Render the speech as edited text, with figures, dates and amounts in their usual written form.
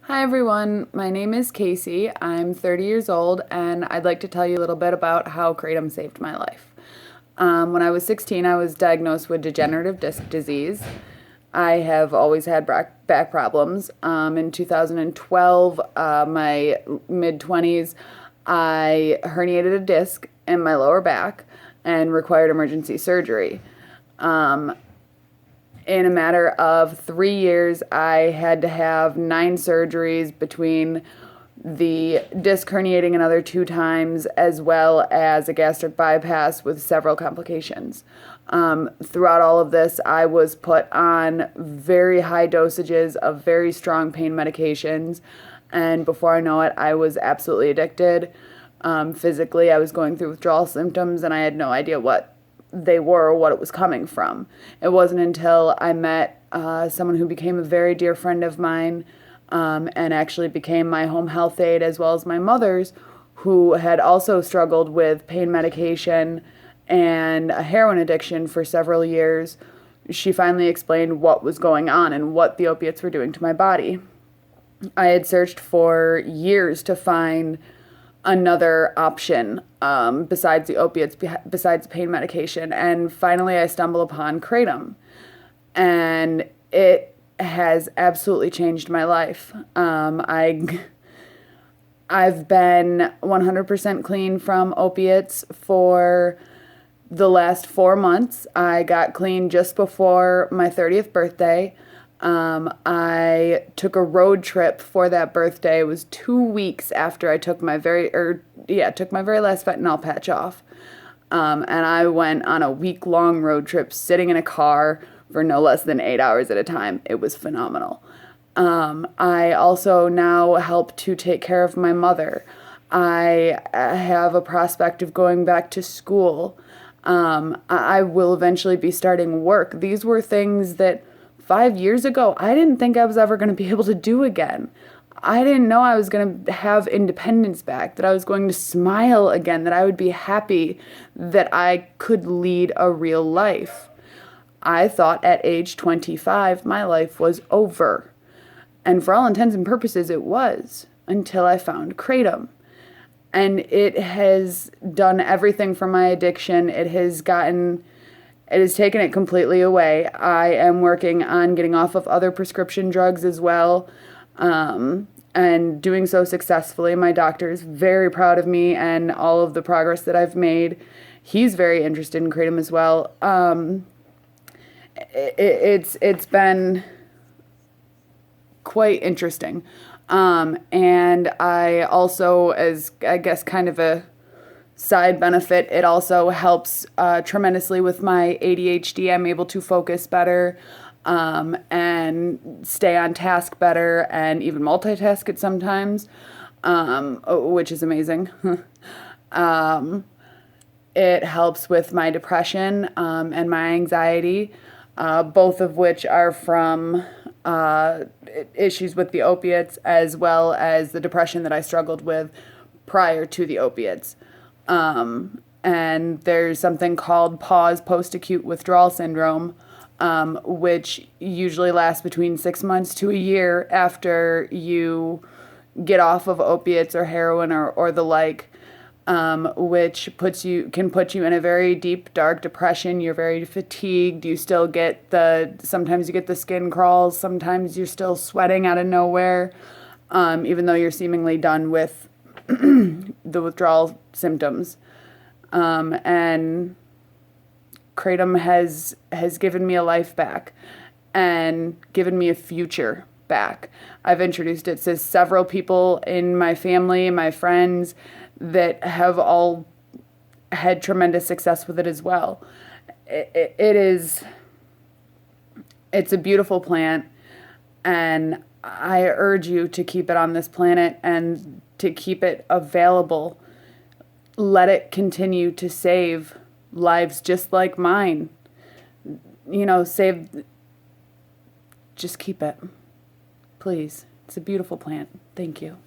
Hi everyone, my name is Casey. I'm 30 years old and I'd like to tell you a little bit about how kratom saved my life. When I was 16, I was diagnosed with degenerative disc disease. I have always had back problems. In 2012, my mid-20s, I herniated a disc in my lower back and required emergency surgery. In a matter of 3 years, I had to have 9 surgeries between the disc herniating another 2 times, as well as a gastric bypass with several complications. Throughout all of this, I was put on very high dosages of very strong pain medications, and before I know it, I was absolutely addicted. Physically, I was going through withdrawal symptoms, and I had no idea what they were or what it was coming from. It wasn't until I met someone who became a very dear friend of mine and actually became my home health aide as well as my mother's, who had also struggled with pain medication and a heroin addiction for several years. She finally explained what was going on and what the opiates were doing to my body. I had searched for years to find another option besides the opiates, besides pain medication. And finally, I stumbled upon kratom. And it has absolutely changed my life. I've been 100% clean from opiates for the last 4 months. I got clean just before my 30th birthday. I took a road trip for that birthday. It was 2 weeks after I took my took my very last fentanyl patch off. And I went on a week-long road trip sitting in a car for no less than 8 hours at a time. It was phenomenal. I also now help to take care of my mother. I have a prospect of going back to school. I will eventually be starting work. These were things that 5 years ago, I didn't think I was ever going to be able to do again. I didn't know I was going to have independence back, that I was going to smile again, that I would be happy, that I could lead a real life. I thought at age 25 my life was over. And for all intents and purposes it was, until I found kratom. And it has done everything for my addiction. It has taken it completely away. I am working on getting off of other prescription drugs as well, and doing so successfully. My doctor is very proud of me and all of the progress that I've made. He's very interested in kratom as well. It's been quite interesting. And I also, as I guess kind of a side benefit, it also helps tremendously with my ADHD. I'm able to focus better and stay on task better and even multitask it sometimes, which is amazing. It helps with my depression and my anxiety, both of which are from issues with the opiates as well as the depression that I struggled with prior to the opiates. And there's something called pause post-acute withdrawal syndrome, which usually lasts between 6 months to a year after you get off of opiates or heroin or the like, which can put you in a very deep, dark depression. You're very fatigued. You still get sometimes you get the skin crawls. Sometimes you're still sweating out of nowhere, even though you're seemingly done with the withdrawal symptoms. And kratom has given me a life back and given me a future back. I've introduced it to several people in my family, my friends, that have all had tremendous success with it as well. It's a beautiful plant, and I urge you to keep it on this planet and to keep it available. Let it continue to save lives just like mine. Just keep it. Please. It's a beautiful plant. Thank you.